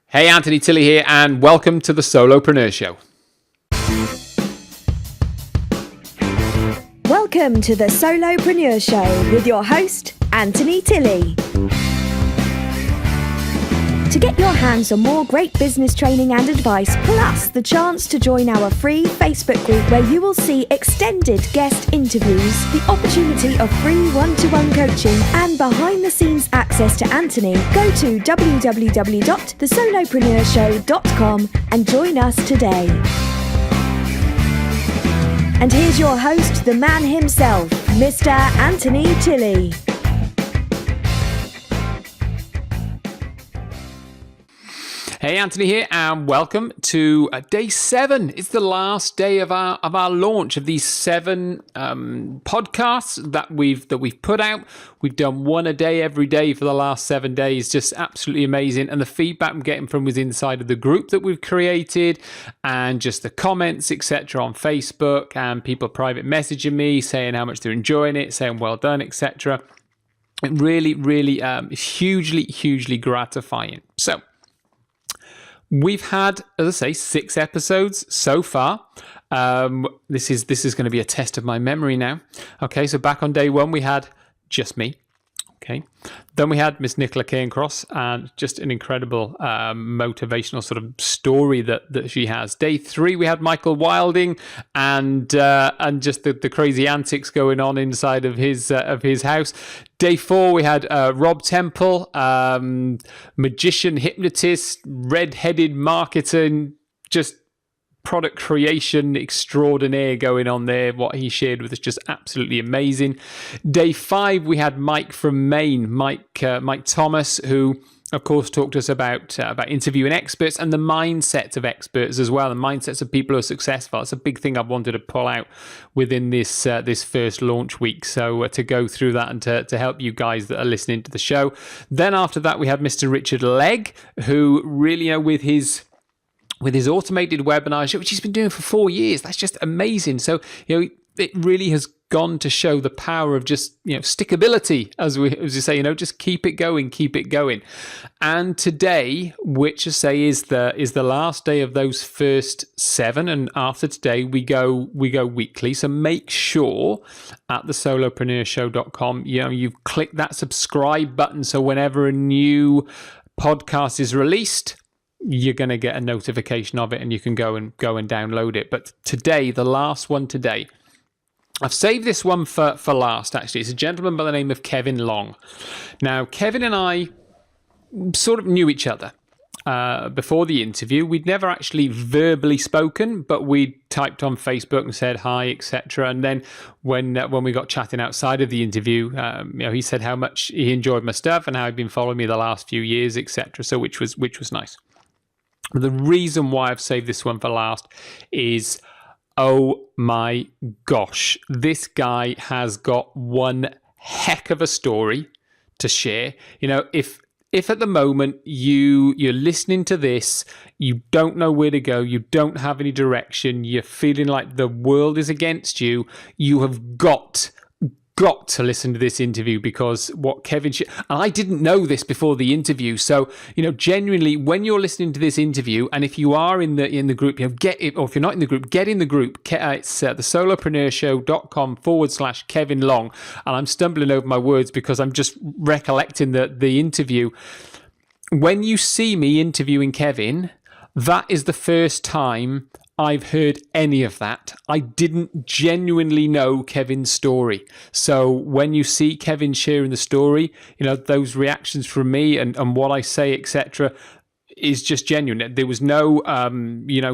Hey, Anthony Tilley here, and welcome to the Solopreneur Show. Welcome to the Solopreneur Show with your host, Anthony Tilley. To get your hands on more great business training and advice, plus the chance to join our free Facebook group where you will see extended guest interviews, the opportunity of free one-to-one coaching, and behind-the-scenes access to Anthony, go to www.thesolopreneurshow.com and join us today. And here's your host, the man himself, Mr. Anthony Tilley. Hey, Anthony here, and welcome to day 7. It's the last day of our launch of these 7 podcasts that we've put out. We've done one a day every day for the last 7 days. Just absolutely amazing, and the feedback I'm getting from was inside of the group that we've created, and just the comments, etc., on Facebook, and people private messaging me saying how much they're enjoying it, saying well done, etc. It really is hugely gratifying. So we've had, as I say, 6 episodes so far. This is going to be a test of my memory now. Okay, so back on day 1, we had just me. Okay, then we had Miss Nicola Cairncross, and just an incredible motivational sort of story that she has. Day 3, we had Michael Wilding, and just the crazy antics going on inside of his house. Day 4, we had Rob Temple, magician, hypnotist, red-headed marketer, just product creation extraordinaire going on there. What he shared with us, just absolutely amazing. Day 5, we had Mike from Maine, Mike Thomas, who of course talked to us about interviewing experts and the mindsets of experts as well, the mindsets of people who are successful. It's a big thing I've wanted to pull out within this first launch week. So to go through that and to help you guys that are listening to the show. Then after that, we had Mr. Richard Legg, who really, with his automated webinars, which he's been doing for 4 years. That's just amazing. So, it really has gone to show the power of just, stickability, as we say, just keep it going. And today, which I say is the last day of those first 7, and after today we go weekly. So make sure at thesolopreneurshow.com, you've clicked that subscribe button, so whenever a new podcast is released, you're going to get a notification of it, and you can go and download it. But today, the last one today, I've saved this one for last, actually. It's a gentleman by the name of Kevin Long. Now, Kevin and I sort of knew each other before the interview. We'd never actually verbally spoken, but we typed on Facebook and said hi, etc. And then when we got chatting outside of the interview, he said how much he enjoyed my stuff and how he'd been following me the last few years, etc. So which was nice. The reason why I've saved this one for last is, oh my gosh, this guy has got one heck of a story to share. If at the moment you're listening to this, you don't know where to go, you don't have any direction, you're feeling like the world is against you, you have got to listen to this interview, because what Kevin and I didn't know this before the interview. So, genuinely, when you're listening to this interview, and if you are in the group, get it, or if you're not in the group, get in the group. It's thesolopreneurshow.com/Kevin Long. And I'm stumbling over my words because I'm just recollecting the interview. When you see me interviewing Kevin, that is the first time I've heard any of that. I didn't genuinely know Kevin's story. So when you see Kevin sharing the story, those reactions from me and what I say, etc., is just genuine. There was no,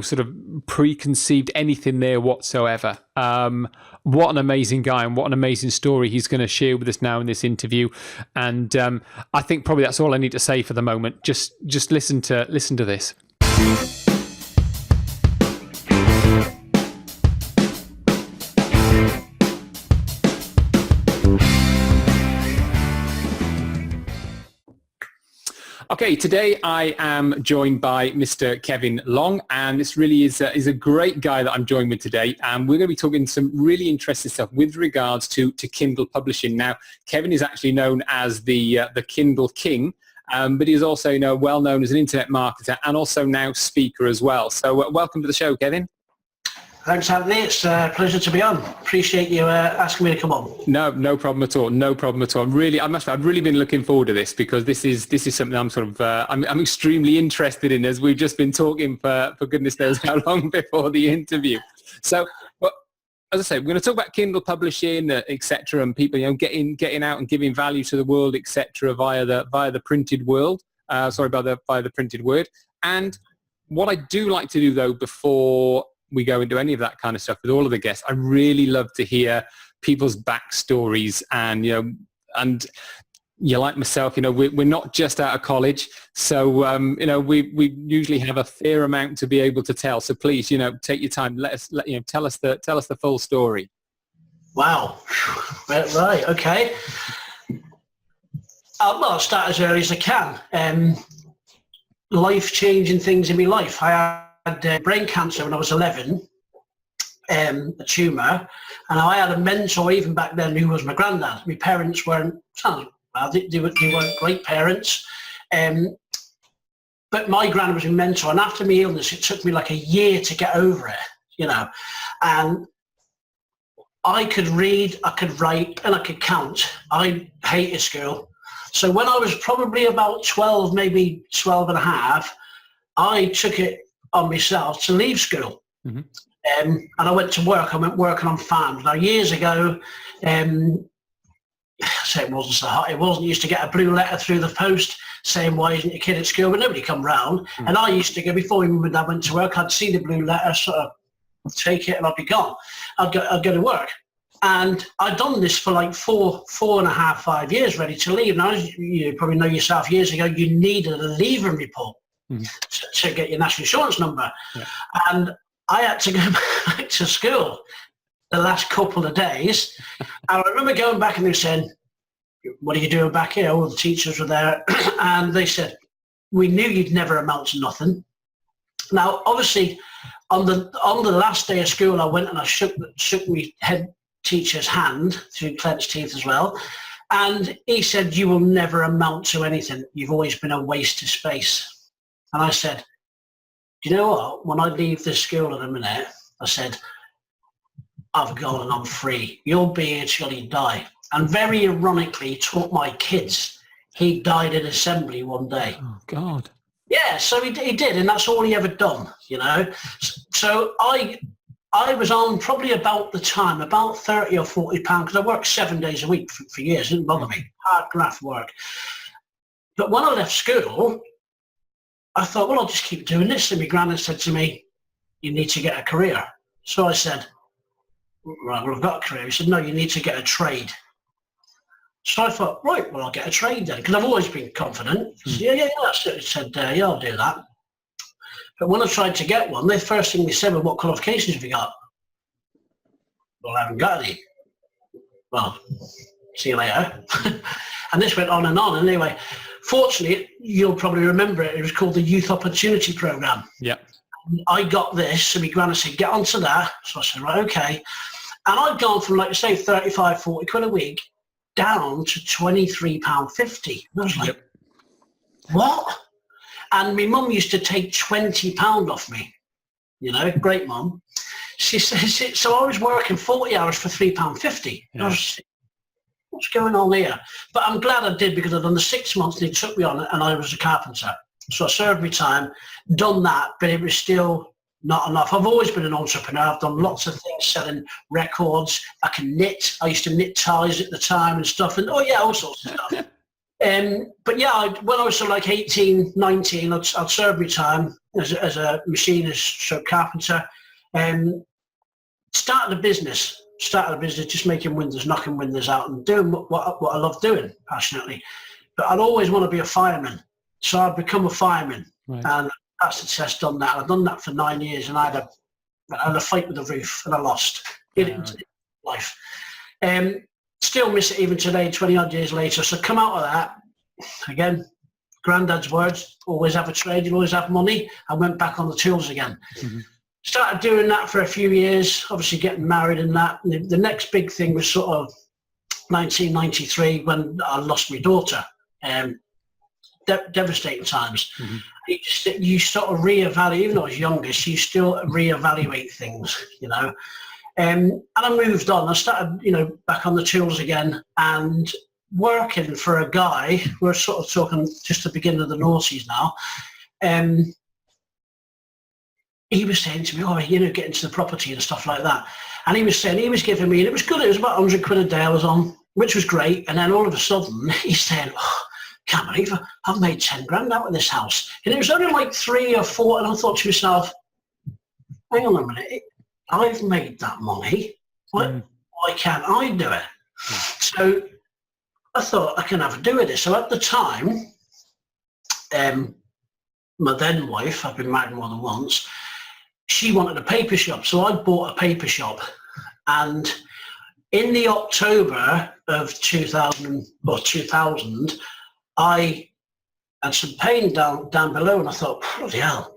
sort of preconceived anything there whatsoever. What an amazing guy, and what an amazing story he's going to share with us now in this interview. And I think probably that's all I need to say for the moment. Just listen to this. Okay, today I am joined by Mr. Kevin Long, and this really is a great guy that I'm joined with today. And we're going to be talking some really interesting stuff with regards to Kindle publishing. Now, Kevin is actually known as the Kindle King, but he's also, well known as an internet marketer and also now speaker as well. So welcome to the show, Kevin. Thanks, Anthony. It's a pleasure to be on. Appreciate you asking me to come on. No problem at all. No problem at all. I've really been looking forward to this because this is something I'm sort of I'm extremely interested in, as we've just been talking for goodness knows how long before the interview. So, as I say, we're going to talk about Kindle publishing, etc., and people, getting out and giving value to the world, etc., via the printed world. Via the printed word. And what I do like to do, though, before we go into any of that kind of stuff with all of the guests, I really love to hear people's backstories, and and you, like myself, we're not just out of college, so we usually have a fair amount to be able to tell. So please, take your time. Tell us the full story. Wow. Right. Okay. I'll start as early as I can. Life-changing things in my life. I had brain cancer when I was 11, a tumour, and I had a mentor even back then who was my granddad. My parents weren't, they weren't great parents, but my granddad was my mentor, and after my illness it took me like a year to get over it, and I could read, I could write, and I could count. I hated school. So when I was probably about 12, maybe 12 and a half, I took it on myself to leave school. Mm-hmm. And I went to work. I went working on farms. Now, years ago, so it wasn't so hot. It wasn't. Used to get a blue letter through the post saying, "Why isn't your kid at school?" But nobody come round. Mm-hmm. And I used to go, before my dad went to work, I'd see the blue letter, sort of take it, and I'd be gone. I'd go to work. And I'd done this for like 4.5, 5 years, ready to leave. Now, as you probably know yourself, years ago, you needed a leaving report. Mm-hmm. to get your national insurance number. Yeah. And I had to go back to school the last couple of days. And I remember going back and they said, "What are you doing back here?" All the teachers were there. And they said, "We knew you'd never amount to nothing." Now, obviously, on the last day of school, I went and I shook my head teacher's hand through clenched teeth as well. And he said, "You will never amount to anything. You've always been a waste of space." And I said, "Do you know what? When I leave this school in a minute," I said, "I've gone and I'm free. You'll be here till you die." And very ironically, he taught my kids. He died in assembly one day. Oh, God. Yeah, so he did, and that's all he ever done, So I was on probably about the time, about 30 or 40 pounds, because I worked 7 days a week for years. It didn't bother me. Hard graft work. But when I left school, I thought, well, I'll just keep doing this. And my granddad said to me, "You need to get a career." So I said, "Right, well, I've got a career." He said, "No, you need to get a trade." So I thought, right, well, I'll get a trade then, because I've always been confident. Yeah, that's it. He said, "Yeah, I'll do that." But when I tried to get one, the first thing they said was, "What qualifications have you got?" "Well, I haven't got any." "Well, see you later." And this went on and on. And anyway, fortunately, you'll probably remember it. It was called the Youth Opportunity Programme. Yeah. I got this, and my granddad said, "Get onto that." So I said, "Right, okay." And I'd gone from, like I say, 35, 40 quid a week down to £23.50. And I was like, yep. What? And my mum used to take £20 off me. Great mum. She says, so I was working 40 hours for £3.50. Yeah. I was, what's going on here? But I'm glad I did, because I'd done the 6 months and they took me on it, and I was a carpenter. So I served my time, done that, but it was still not enough. I've always been an entrepreneur. I've done lots of things, selling records. I can knit. I used to knit ties at the time and stuff, and all sorts of stuff. But yeah, when I was sort of like 18, 19, I'd served my time as a machinist, stroke carpenter, started a business, just making windows, knocking windows out and doing what I love doing passionately. But I'd always want to be a fireman. So I'd become a fireman, right. And passed the test, done that. I'd done that for 9 years, and I had a fight with the roof, and I lost. Life. Still miss it even today, 20 odd years later. So come out of that, again, granddad's words, always have a trade, you'll always have money. I went back on the tools again. Mm-hmm. Started doing that for a few years, obviously getting married and that. And the next big thing was sort of 1993 when I lost my daughter. devastating times. You sort of reevaluate, even though I was youngest, you still reevaluate things, you know. And I moved on. I started, you know, back on the tools again and working for a guy. We're sort of talking just the beginning of the noughties now. He was saying to me, oh, you know, get into the property and stuff like that. And he was saying, he was giving me, and it was good, it was about 100 quid a day I was on, which was great. And then all of a sudden, he's saying, oh, can't believe I've made 10 grand out of this house. And it was only like 3 or 4, and I thought to myself, hang on a minute, I've made that money. Why can't I do it? So I thought I can have a do with it. So at the time, my then wife, I've been married more than once, she wanted a paper shop. So I bought a paper shop. And in the October of 2000, I had some pain down below, and I thought, bloody hell.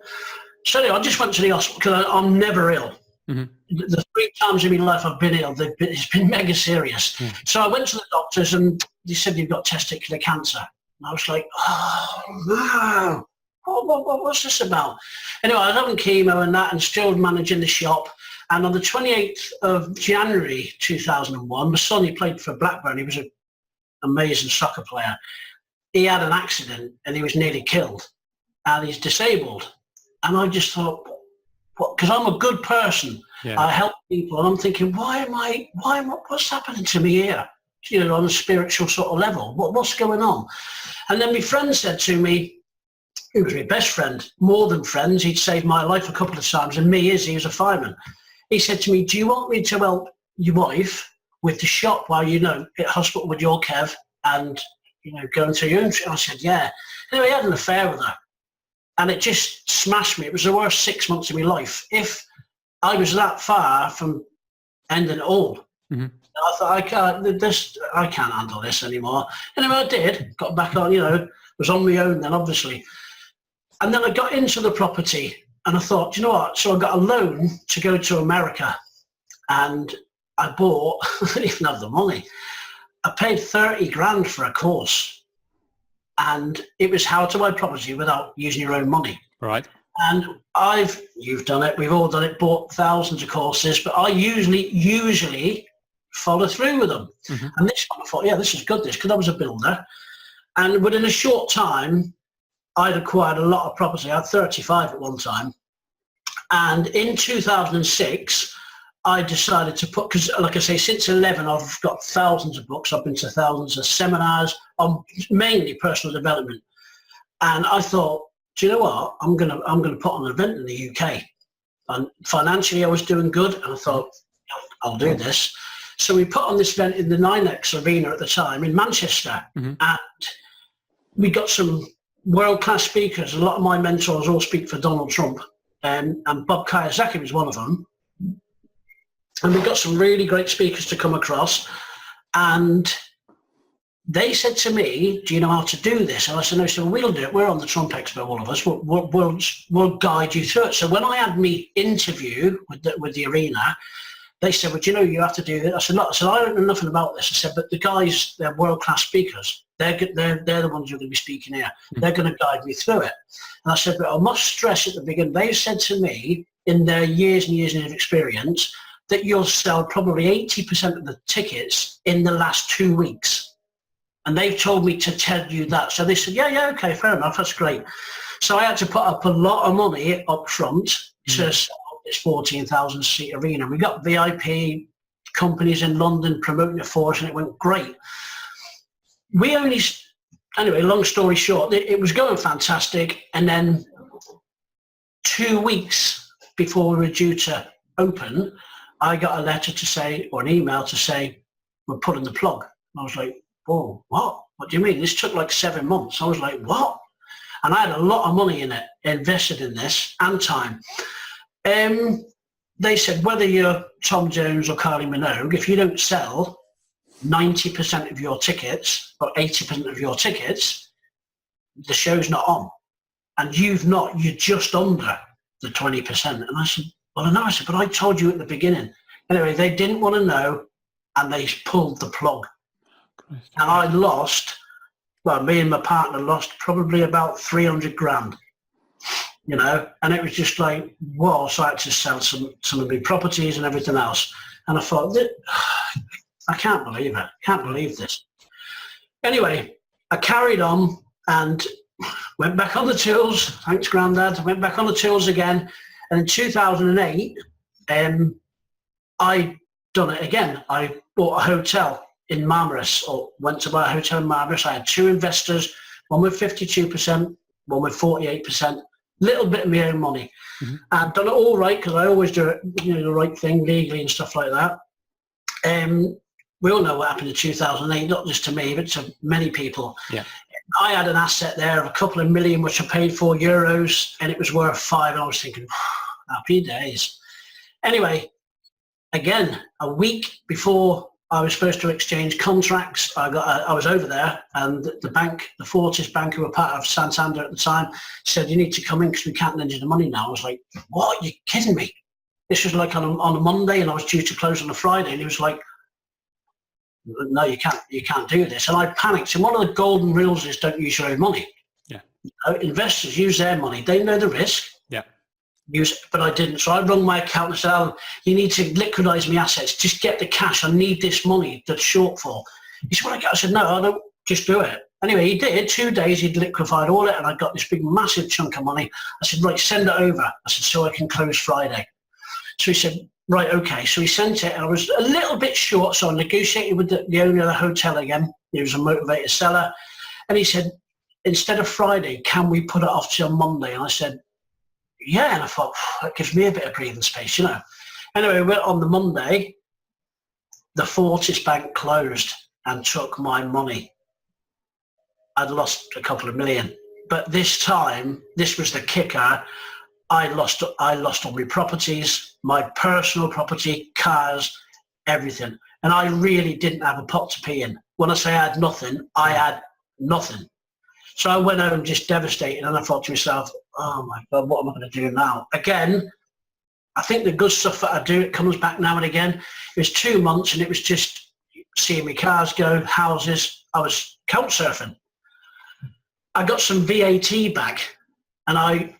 So anyway, I just went to the hospital because I'm never ill. The 3 times in my life I've been ill, it's been mega serious. So I went to the doctors and they said, you've got testicular cancer. And I was like, oh no, what's this about? Anyway, I was having chemo and that and still managing the shop. And on the 28th of January 2001, my son, he played for Blackburn. He was an amazing soccer player. He had an accident and he was nearly killed and he's disabled. And I just thought, because I'm a good person, I help people, and I'm thinking, what's happening to me here? You know, on a spiritual sort of level, what's going on? And then my friend said to me, he was my best friend, more than friends, he'd saved my life a couple of times, and he was a fireman. He said to me, do you want me to help your wife with the shop while, you know, at hospital with your Kev and, you know, going through your own? I said, yeah. Anyway, I had an affair with her. And it just smashed me. It was the worst 6 months of my life. If I was that far from ending it all, I thought, I can't handle this anymore. Anyway, I did. Got back on, you know, was on my own then, obviously. And then I got into the property and I thought, you know what? So I got a loan to go to America and I bought, I didn't even have the money. I paid 30 grand for a course. And it was how to buy property without using your own money. Right. And you've done it, we've all done it, bought thousands of courses, but I usually follow through with them. And this one I thought, yeah, this is good, because I was a builder. And within a short time, I'd acquired a lot of property. I had 35 at one time. And in 2006, I decided to put, because like I say, since 11, I've got thousands of books. I've been to thousands of seminars on mainly personal development. And I thought, do you know what? I'm gonna put on an event in the UK. And financially, I was doing good. And I thought, I'll do this. So we put on this event in the 9X Arena at the time in Manchester. And we got some world-class speakers. A lot of my mentors all speak for Donald Trump. And Bob Kiyosaki was one of them. And we got some really great speakers to come across. And they said to me, do you know how to do this? And I said, no, so we'll do it. We're on the Trump Expo, all of us. We'll guide you through it. So when I had me interview with the arena, they said, well, do you know, you have to do this. I said, look, I don't know nothing about this. I said, but the guys, they're world-class speakers. They're the ones who are going to be speaking here. They're going to guide me through it. And I said, but I must stress at the beginning, they said to me, in their years and years of experience, that you'll sell probably 80% of the tickets in the last 2 weeks. And they've told me to tell you that. So they said, yeah, okay, fair enough, that's great. So I had to put up a lot of money up front to sell this 14,000 seat arena. We got VIP companies in London promoting it for us, and it went great. Anyway, long story short, it was going fantastic. And then 2 weeks before we were due to open, I got a letter to say, or an email to say, we're pulling the plug. And I was like, whoa, what? What do you mean? This took like 7 months. I was like, what? And I had a lot of money in it, invested in this, and time. They said, whether you're Tom Jones or Kylie Minogue, if you don't sell 90% of your tickets or 80% of your tickets, the show's not on. And you're just under the 20%. And I said, well, no, I said, but I told you at the beginning. Anyway, they didn't want to know, and they pulled the plug. And I lost well, me and my partner lost probably about 300 grand, you know, and it was just like, well, so I had to sell some of my properties and everything else. And I thought, I can't believe it. Can't believe this. Anyway, I carried on and went back on the tools. Thanks, Grandad. I went back on the tools again. And in 2008, I done it again. I bought a hotel in Marmaris, or went to buy a hotel in Marmaris. I had two investors, one with 52%, one with 48%, little bit of my own money. Mm-hmm. And done it all right, because I always do it, you know, the right thing legally and stuff like that. We all know what happened in 2008, not just to me, but to many people. Yeah. I had an asset there of a couple of million, which I paid for euros, and it was worth 5. And I was thinking, happy days. Anyway, again, a week before I was supposed to exchange contracts, I was over there, and the bank, the Fortis Bank, who were part of Santander at the time, said, you need to come in because we can't lend you the money now. I was like, what? You're kidding me? This was like on a Monday, and I was due to close on a Friday, and he was like, no, you can't do this. And I panicked. And one of the golden rules is don't use your own money. Yeah. You know, investors use their money. They know the risk. Yeah. But I didn't. So I rung my accountant and said, oh, you need to liquidize my assets. Just get the cash. I need this money that's shortfall. He said, I said, no, I don't. Just do it. Anyway, he did. 2 days, he'd liquefied all it, and I got this big, massive chunk of money. I said, right, send it over. I said, so I can close Friday. So he said, right, okay. So he sent it, and I was a little bit short, so I negotiated with the owner of the hotel again. He was a motivated seller. And he said, instead of Friday, can we put it off till Monday? And I said, yeah. And I thought, that gives me a bit of breathing space, you know. Anyway, we went on the Monday. The Fortis Bank closed and took my money. I'd lost a couple of million. But this time, this was the kicker, I lost all my properties, my personal property, cars, everything. And I really didn't have a pot to pee in. When I say I had nothing, I had nothing. So I went home just devastated, and I thought to myself, oh my God, what am I going to do now? Again, I think the good stuff that I do, it comes back now and again. It was 2 months, and it was just seeing my cars go, houses. I was couch surfing. I got some VAT back, and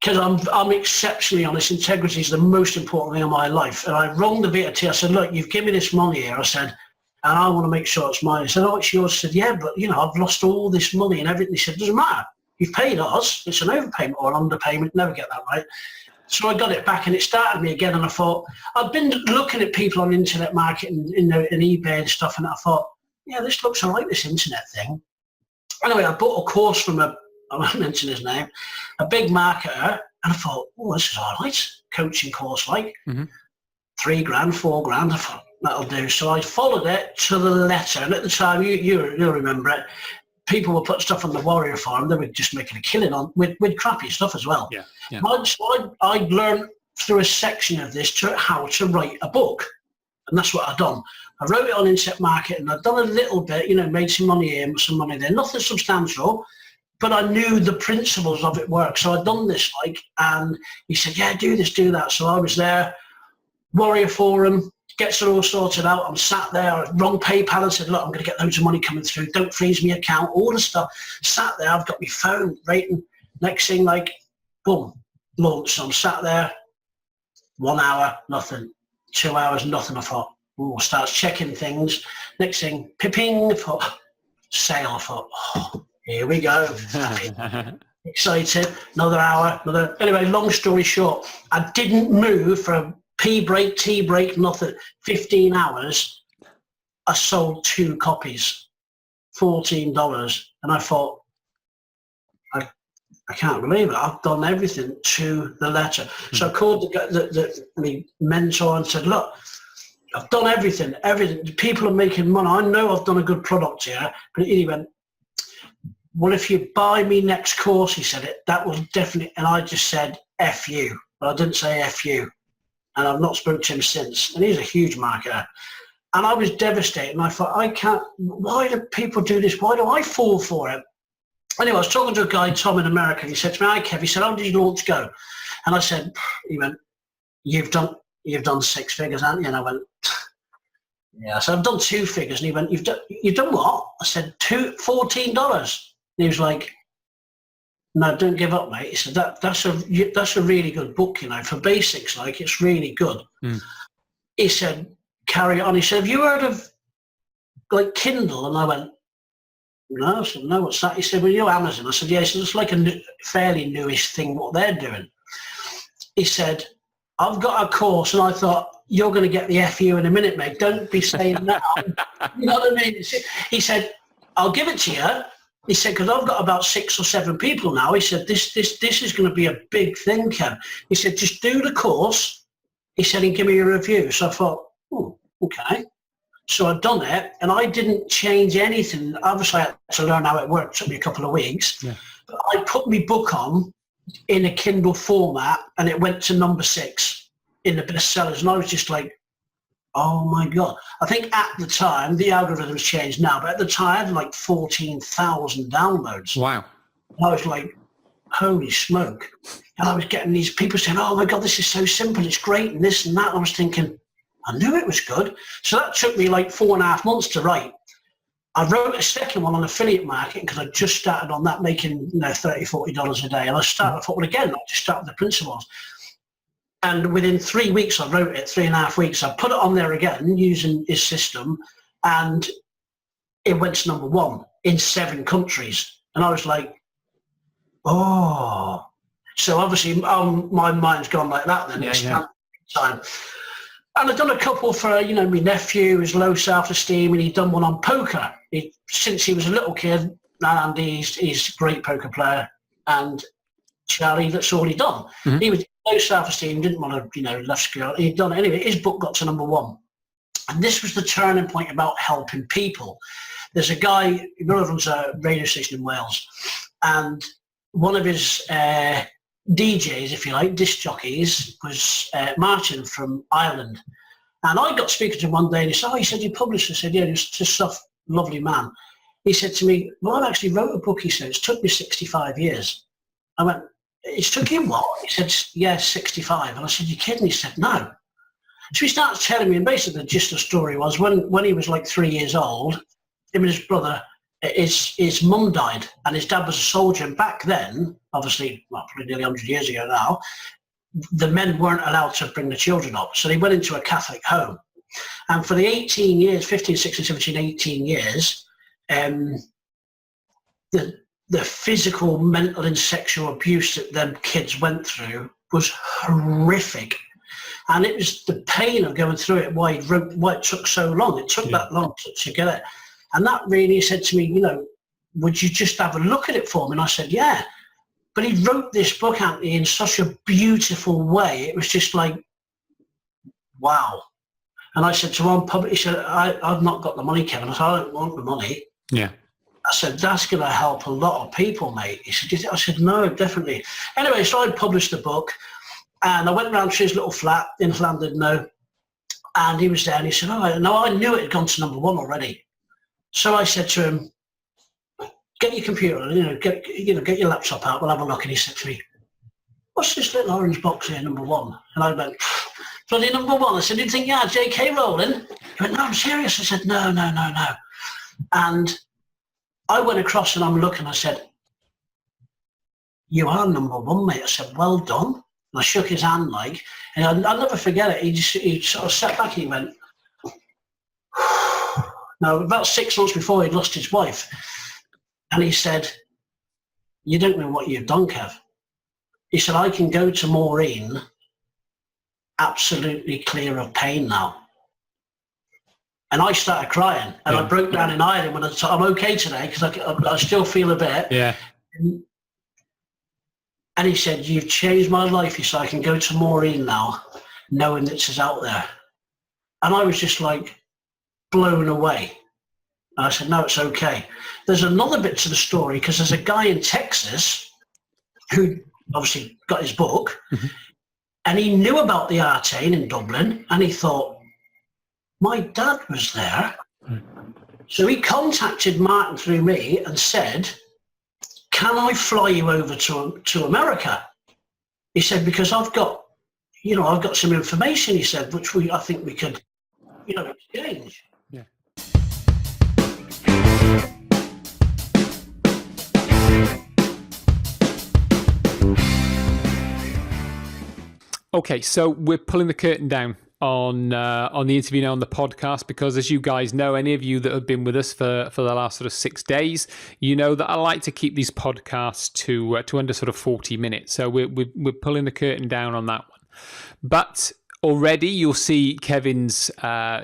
because I'm exceptionally honest, integrity is the most important thing in my life. And I rung the VAT. I said, look, you've given me this money here. I said, and I want to make sure it's mine. He said, oh, it's yours. I said, yeah, but, you know, I've lost all this money and everything. He said, doesn't matter. You've paid us. It's an overpayment or an underpayment. Never get that right. So I got it back, and it started me again. And I thought, I've been looking at people on internet marketing, in eBay and stuff. And I thought, yeah, this looks all right, this internet thing. Anyway, I bought a course from I won't mention his name, a big marketer, and I thought, oh, this is all right, coaching course like, $3 grand, $4 grand, I thought, that'll do. So I followed it to the letter, and at the time, you'll remember it, people were putting stuff on the Warrior Forum, they were just making a killing on with crappy stuff as well. Yeah, yeah. So I learned through a section of this how to write a book, and that's what I've done. I wrote it on internet marketing, I've done a little bit, you know, made some money here, some money there, nothing substantial, but I knew the principles of it work. So I'd done this, and he said, yeah, do this, do that. So I was there, Warrior Forum, gets it all sorted out. I'm sat there, wrong PayPal, and said, look, I'm going to get loads of money coming through. Don't freeze me account, all the stuff. Sat there, I've got my phone rating. Next thing, boom, launch. So I'm sat there, 1 hour, nothing. 2 hours, nothing. I thought, starts checking things. Next thing, pipping, I thought, sale. I thought, oh, here we go. Excited. Another hour. Anyway, long story short, I didn't move from pee break, tea break, nothing. 15 hours. I sold 2 copies, $14. And I thought, I can't believe it. I've done everything to the letter. So I called the mentor and said, look, I've done everything. People are making money. I know I've done a good product here. But he went, well, if you buy me next course, he said, that was definitely, and I just said, F you. But I didn't say F you. And I've not spoken to him since. And he's a huge marketer. And I was devastated. And I thought, I can't, why do people do this? Why do I fall for it? Anyway, I was talking to a guy, Tom, in America. He said to me, hi, Kev. He said, how did your launch go? And I said, he went, you've done 6 figures, haven't you? And I went, Yeah, so I've done 2 figures. And he went, you've done what? I said, $14. And he was like, no, don't give up, mate. He said, that's a really good book, for basics, like, it's really good. Mm. He said, carry on. He said, have you heard of, like, Kindle? And I went, no. I said, no, what's that? He said, well, Amazon. I said, yeah. He said, it's like a fairly newish thing, what they're doing. He said, I've got a course, and I thought, you're going to get the FU in a minute, mate. Don't be saying that. You know what I mean? He said, I'll give it to you. He said, because I've got about 6 or 7 people now. He said, this is going to be a big thing, Kev. He said, just do the course. He said, and give me a review. So I thought, oh, okay. So I'd done it, and I didn't change anything. Obviously, I had to learn how it worked. It took me a couple of weeks. Yeah. But I put my book on in a Kindle format, and it went to number 6 in the bestsellers. And I was just like, oh my God. I think at the time, the algorithms changed now, but at the time, I had like 14,000 downloads. Wow. And I was like, holy smoke. And I was getting these people saying, oh my God, this is so simple. It's great, and this and that. And I was thinking, I knew it was good. So that took me like 4.5 months to write. I wrote a second one on affiliate marketing because I just started on that, making $30, $40 a day. And I thought, well, again, I'll just start with the principles. And within 3 weeks, I wrote it, 3.5 weeks. I put it on there again using his system, and it went to number 1 in 7 countries. And I was like, oh. So obviously my mind's gone like that then. Time. And I've done a couple for, my nephew, his low self-esteem, and he'd done one on poker. Since he was a little kid, and he's a great poker player. And Charlie, that's all he'd done. Mm-hmm. He was low self-esteem, didn't want to, left school. He'd done it. Anyway, his book got to number 1. And this was the turning point about helping people. There's a guy, he runs a radio station in Wales, and one of his DJs, if you like, disc jockeys, was Martin from Ireland. And I got speaking to him one day, and he said, he said, you published? I said, yeah, he's just a soft, lovely man. He said to me, well, I actually wrote a book, he said, it's took me 65 years. I went, it's took you what? He said, yeah, 65. And I said, you're kidding? He said, no. So he started telling me, and basically the gist of the story was when he was like 3 years old, him and his brother, his mum died, and his dad was a soldier. And back then, obviously, probably nearly 100 years ago now, the men weren't allowed to bring the children up. So they went into a Catholic home. And for the 18 years, 15, 16, 17, 18 years, the physical, mental and sexual abuse that them kids went through was horrific. And it was the pain of going through it, why it took so long. It took that long to get it. And that really said to me, would you just have a look at it for me? And I said, yeah. But he wrote this book, Anthony, in such a beautiful way. It was just like, wow. And I said to one public, he said, I've not got the money, Kevin. I said, I don't want the money. Yeah. I said, that's going to help a lot of people, mate. He said, I said, no, definitely. Anyway, so I published the book, and I went around to his little flat in Llandudno, and he was there, and he said, oh, no, I knew it had gone to number 1 already. So I said to him, get your computer, get your laptop out, we'll have a look. And he said to me, what's this little orange box here, number 1? And I went, bloody number 1. I said, do you think you had J.K. Rowling? He went, no, I'm serious. I said, no. And I went across and I'm looking, I said, you are number 1, mate. I said, well done. And I shook his hand and I'll never forget it. He sort of sat back and he went, now, about 6 months before he'd lost his wife. And he said, you don't know what you've done, Kev. He said, I can go to Maureen absolutely clear of pain now. And I started crying, and I broke down in Ireland when I said, I'm okay today because I still feel a bit. Yeah. And he said, you've changed my life. He said, I can go to Maureen now, knowing this is out there. And I was just like blown away. And I said, no, it's okay. There's another bit to the story because there's a guy in Texas who obviously got his book, and he knew about the Artane in Dublin, and he thought, my dad was there. So he contacted Martin through me and said, can I fly you over to America? He said, because I've got some information, he said, which I think we could, exchange. Yeah. Okay, so we're pulling the curtain down on the interview now on the podcast, because as you guys know, any of you that have been with us for the last sort of 6 days, you know that I like to keep these podcasts to under sort of 40 minutes. So we're pulling the curtain down on that one. But already you'll see Kevin's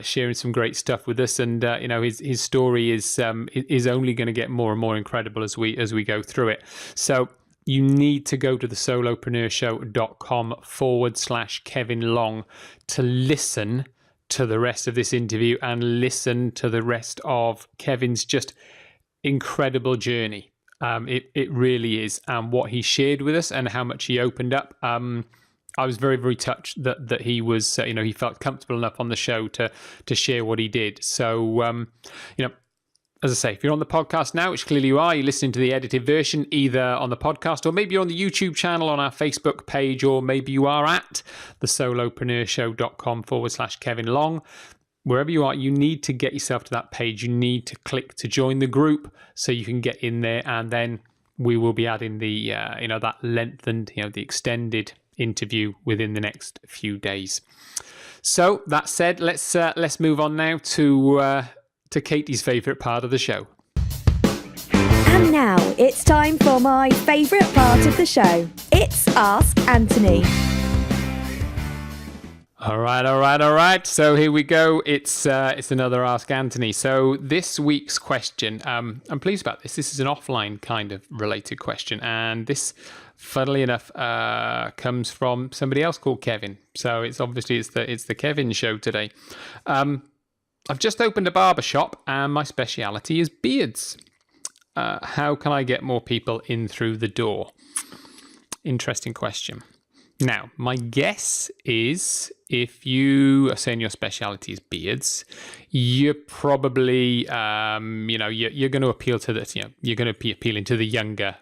sharing some great stuff with us, and his story is only going to get more and more incredible as we go through it. So you need to go to the solopreneurshow.com/Kevin Long to listen to the rest of this interview and listen to the rest of Kevin's just incredible journey. It really is. What he shared with us and how much he opened up. I was very, very touched that he was, he felt comfortable enough on the show to share what he did. So, as I say, if you're on the podcast now, which clearly you are, you're listening to the edited version, either on the podcast or maybe you're on the YouTube channel on our Facebook page, or maybe you are at the solopreneurshow.com/Kevin Long. Wherever you are, you need to get yourself to that page. You need to click to join the group so you can get in there, and then we will be adding the, that lengthened, the extended interview within the next few days. So that said, let's move on now to Katie's favourite part of the show. And now it's time for my favourite part of the show. It's Ask Anthony. All right. So here we go. It's another Ask Anthony. So this week's question, I'm pleased about this. This is an offline kind of related question, and this, funnily enough, comes from somebody else called Kevin. So it's the Kevin show today. I've just opened a barber shop and my speciality is beards. How can I get more people in through the door? Interesting question. Now, my guess is if you are saying your speciality is beards, you're probably, you're going to appeal to this, you're going to be appealing to the younger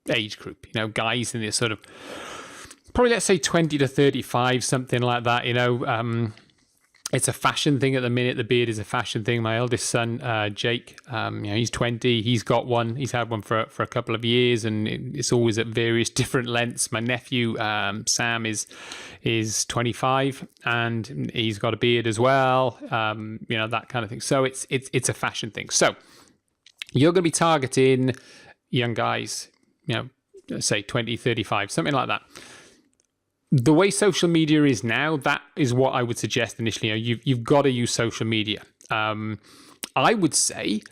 age group, guys in this sort of, probably let's say 20 to 35, something like that, It's a fashion thing at the minute. The beard is a fashion thing. My eldest son, Jake, he's 20. He's got one. He's had one for a couple of years, and it's always at various different lengths. My nephew, Sam, is 25, and he's got a beard as well. That kind of thing. So it's a fashion thing. So you're going to be targeting young guys, say 20, 35, something like that. The way social media is now, that is what I would suggest initially. You've got to use social media. I would say,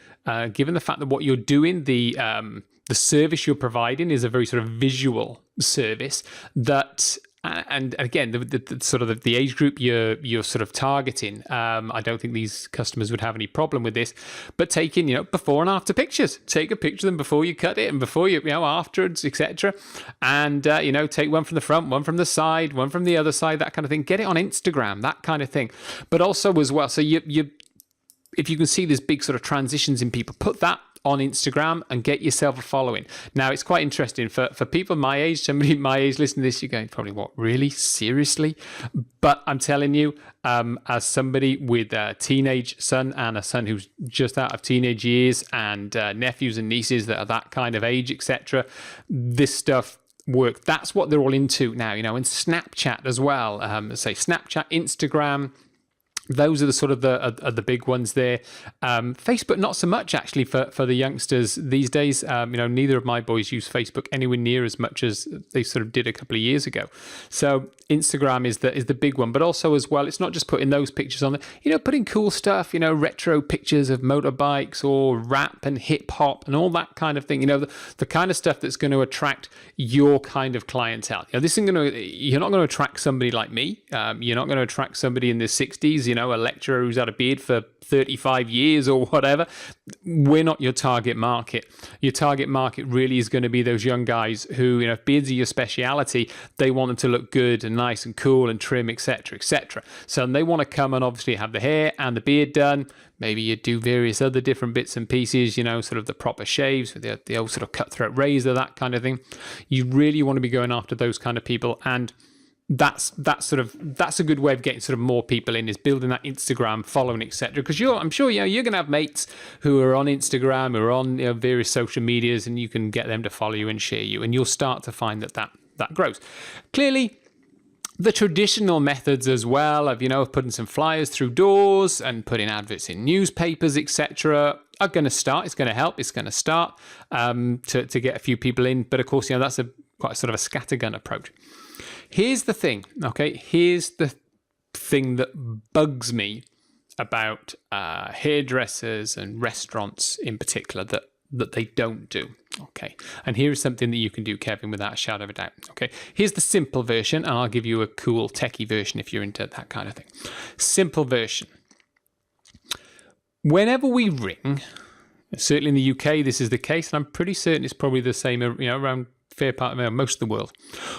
given the fact that what you're doing, the service you're providing is a very sort of visual service, that and again the sort of the age group you're sort of targeting, I don't think these customers would have any problem with this, but taking before and after pictures. Take a picture of them before you cut it and before you afterwards, etc. And take one from the front, one from the side, one from the other side, that kind of thing. Get it on Instagram, that kind of thing. But also as well, so you if you can see there's big sort of transitions in people, put that on Instagram and get yourself a following. Now, it's quite interesting for people my age, somebody my age listening to this, you're going, probably, what, really? Seriously? But I'm telling you, as somebody with a teenage son and a son who's just out of teenage years, and nephews and nieces that are that kind of age, etc., this stuff works. That's what they're all into now, and Snapchat as well. Say Snapchat, Instagram, those are the sort of the big ones there. Facebook, not so much actually for the youngsters these days. Neither of my boys use Facebook anywhere near as much as they sort of did a couple of years ago. So Instagram is the big one, but also as well, it's not just putting those pictures on there. Putting cool stuff. Retro pictures of motorbikes or rap and hip hop and all that kind of thing. The kind of stuff that's going to attract your kind of clientele. This isn't you're not going to attract somebody like me. You're not going to attract somebody in their 60s. A lecturer who's had a beard for 35 years or whatever. We're not your target market. Your target market really is going to be those young guys who, if beards are your speciality, they want them to look good and nice and cool and trim, etc., etc. So they want to come and obviously have the hair and the beard done. Maybe you do various other different bits and pieces, sort of the proper shaves with the old sort of cutthroat razor, that kind of thing. You really want to be going after those kind of people. And that's a good way of getting sort of more people in, is building that Instagram following, etc. Because I'm sure you're going to have mates who are on Instagram, who are on various social medias, and you can get them to follow you and share you, and you'll start to find that grows. Clearly, the traditional methods as well of putting some flyers through doors and putting adverts in newspapers, etc., are going to start. It's going to help. It's going to start to get a few people in. But of course, that's quite a sort of a scattergun approach. Here's the thing, okay? Here's the thing that bugs me about hairdressers and restaurants in particular that they don't do. Okay, and here is something that you can do, Kevin, without a shadow of a doubt. Okay, here's the simple version, and I'll give you a cool techie version if you're into that kind of thing. Simple version. Whenever we ring, certainly in the UK this is the case, and I'm pretty certain it's probably the same around fair part of most of the world.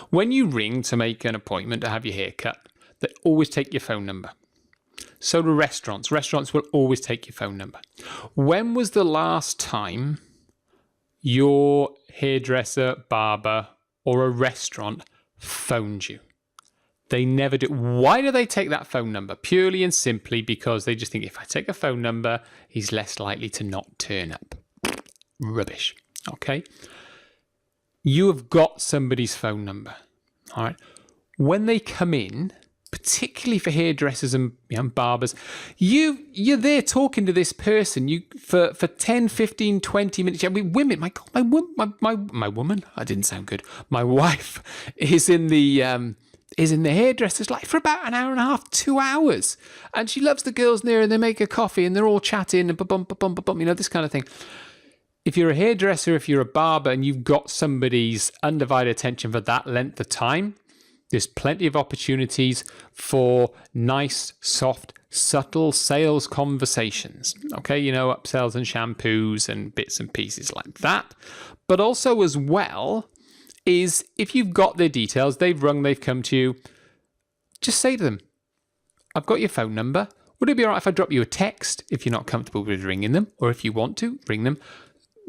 When you ring to make an appointment to have your hair cut, they always take your phone number. So do restaurants. Restaurants will always take your phone number. When was the last time your hairdresser, barber, or a restaurant phoned you? They never do. Why do they take that phone number? Purely and simply because they just think, if I take a phone number, he's less likely to not turn up. Rubbish. Okay? You have got somebody's phone number. All right? When they come in, particularly for hairdressers and barbers, you're there talking to this person for 10, 15, 20 minutes. Women, my God, my woman, I didn't sound good. My wife is in the hairdresser's for about an hour and a half, 2 hours. And she loves the girls near, and they make her coffee and they're all chatting and bum, this kind of thing. If you're a hairdresser, if you're a barber, and you've got somebody's undivided attention for that length of time, there's plenty of opportunities for nice, soft, subtle sales conversations. Okay, upsells and shampoos and bits and pieces like that. But also as well is, if you've got their details, they've rung, they've come to you, just say to them, I've got your phone number. Would it be all right if I drop you a text if you're not comfortable with ringing them? Or if you want to, ring them.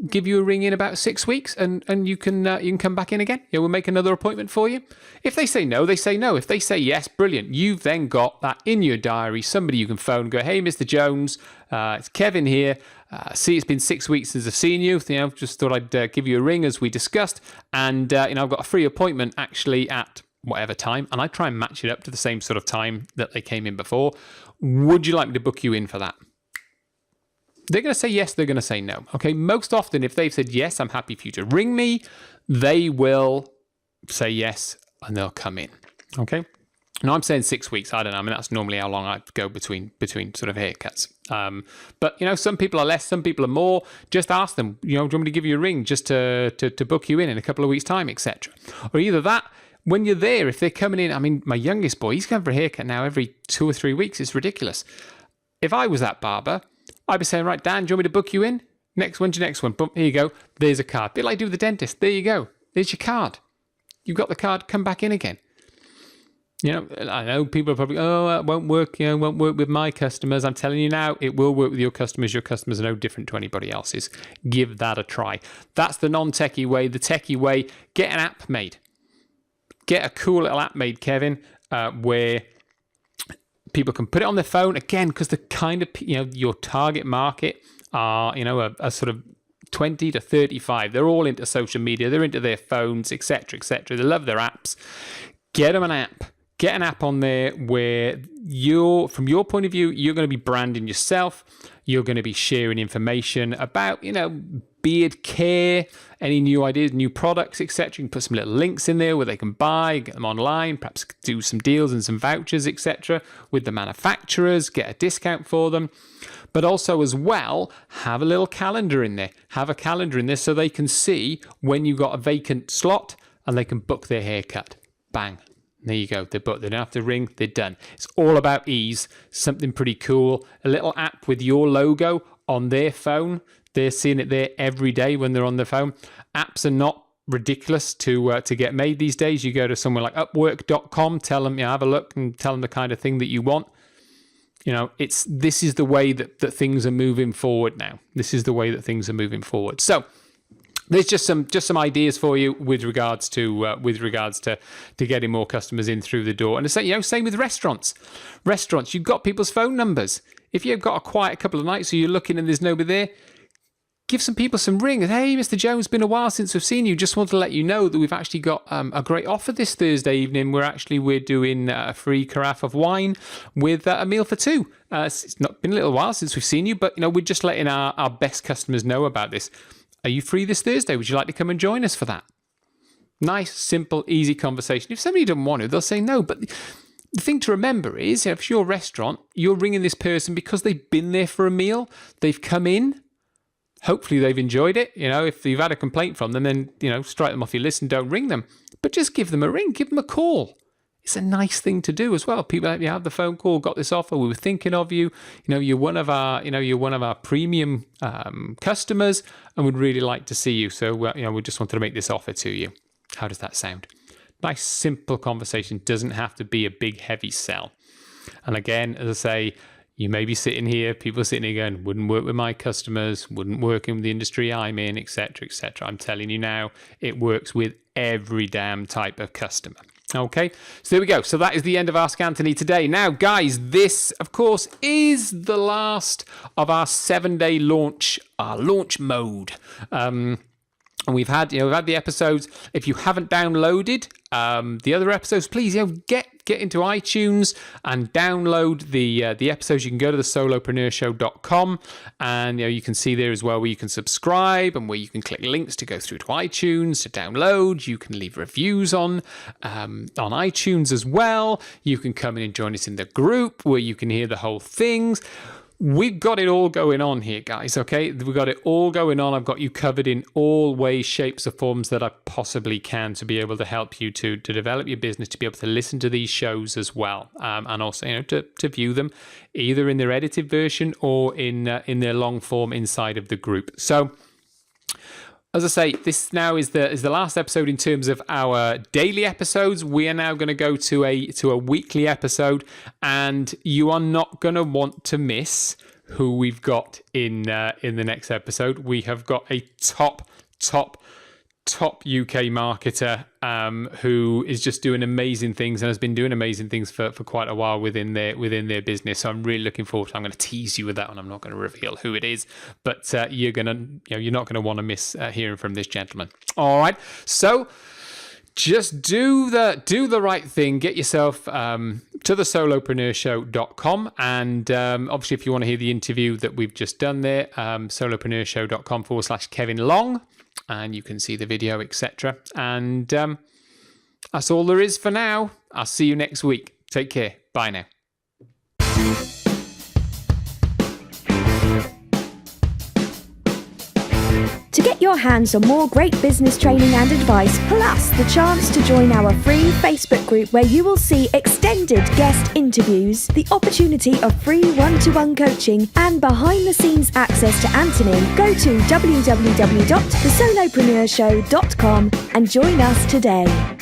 Give you a ring in about 6 weeks, and you can come back in again. We'll make another appointment for you. If they say no, they say no. If they say yes, brilliant. You've then got that in your diary, somebody you can phone, go, hey, Mr. Jones, it's Kevin here. See, it's been 6 weeks since I've seen you. Just thought I'd give you a ring as we discussed. And, I've got a free appointment actually at whatever time. And I try and match it up to the same sort of time that they came in before. Would you like me to book you in for that? They're going to say yes, they're going to say no. Okay, most often if they've said yes, I'm happy for you to ring me, they will say yes and they'll come in. Okay, now I'm saying 6 weeks. I don't know. That's normally how long I go between sort of haircuts. But some people are less, some people are more. Just ask them. Do you want me to give you a ring just to book you in a couple of weeks' time, etc. Or either that. When you're there, if they're coming in, my youngest boy, he's going for a haircut now every 2 or 3 weeks. It's ridiculous. If I was that barber, I'd be saying, right, Dan, do you want me to book you in? When's your next one? Boom, here you go. There's a card. Bit like I do with the dentist. There you go. There's your card. You've got the card. Come back in again. I know people are probably, it won't work. Won't work with my customers. I'm telling you now, it will work with your customers. Your customers are no different to anybody else's. Give that a try. That's the non-techie way. The techie way, get an app made. Get a cool little app made, Kevin, where people can put it on their phone, again, because the kind of, your target market are, a sort of 20 to 35. They're all into social media. They're into their phones, etc., etc. They love their apps. Get them an app. Get an app on there where from your point of view, you're going to be branding yourself. You're going to be sharing information about, beard care, any new ideas, new products, etc. You can put some little links in there where they can buy, get them online, perhaps do some deals and some vouchers, etc. with the manufacturers, get a discount for them. But also as well, have a little calendar in there. Have a calendar in there so they can see when you've got a vacant slot and they can book their haircut. Bang. There you go. They're booked. They don't have to ring. They're done. It's all about ease. Something pretty cool. A little app with your logo on their phone. They're seeing it there every day when they're on their phone. Apps are not ridiculous to get made these days. You go to somewhere like Upwork.com, tell them, have a look and tell them the kind of thing that you want. This is the way that things are moving forward now. This is the way that things are moving forward. So there's just some ideas for you with regards to getting more customers in through the door. And same with restaurants. You've got people's phone numbers. If you've got a quiet couple of nights, so you're looking and there's nobody there, give some people some ring. Hey, Mr. Jones, been a while since we've seen you. Just want to let you know that we've actually got a great offer this Thursday evening. We're doing a free carafe of wine with a meal for two. It's not been a little while since we've seen you, but we're just letting our best customers know about this. Are you free this Thursday? Would you like to come and join us for that? Nice, simple, easy conversation. If somebody doesn't want to, they'll say no. But the thing to remember is, if you're a restaurant, you're ringing this person because they've been there for a meal. They've come in. Hopefully they've enjoyed it. If you've had a complaint from them, then, strike them off your list and don't ring them. But just give them a ring. Give them a call. It's a nice thing to do as well. People have the phone call, got this offer. We were thinking of you. You're one of our premium customers, and would really like to see you. So we just wanted to make this offer to you. How does that sound? Nice, simple conversation. Doesn't have to be a big, heavy sell. And again, as I say, you may be sitting here, people are sitting here going, wouldn't work with my customers, wouldn't work in the industry I'm in, etc., etc. I'm telling you now, it works with every damn type of customer. Okay, so there we go. So that is the end of Ask Anthony today. Now, guys, this, of course, is the last of our 7-day launch, our launch mode. And we've had the episodes. If you haven't downloaded the other episodes, please get into iTunes and download the episodes. You can go to the solopreneurshow.com, and you can see there as well where you can subscribe and where you can click links to go through to iTunes to download. You can leave reviews on iTunes as well. You can come in and join us in the group where you can hear the whole things. We've got it all going on here, guys, okay? We've got it all going on. I've got you covered in all ways, shapes, or forms that I possibly can to be able to help you to develop your business, to be able to listen to these shows as well, and also to view them either in their edited version or in their long form inside of the group. So, as I say, this now is the last episode in terms of our daily episodes. We are now going to go to a weekly episode, and you are not going to want to miss who we've got in the next episode. We have got a top UK marketer who is just doing amazing things and has been doing amazing things for quite a while within their business. So I'm really looking forward to. I'm going to tease you with that one. I'm not going to reveal who it is, but you're not going to want to miss hearing from this gentleman. All right, so just do the right thing. Get yourself to the solopreneurshow.com, and obviously if you want to hear the interview that we've just done there, solopreneurshow.com/Kevin Long. And you can see the video, etc. And that's all there is for now. I'll see you next week. Take care. Bye now. To get your hands on more great business training and advice, plus the chance to join our free Facebook group where you will see extended guest interviews, the opportunity of free one-to-one coaching, and behind-the-scenes access to Anthony, go to www.thesolopreneurshow.com and join us today.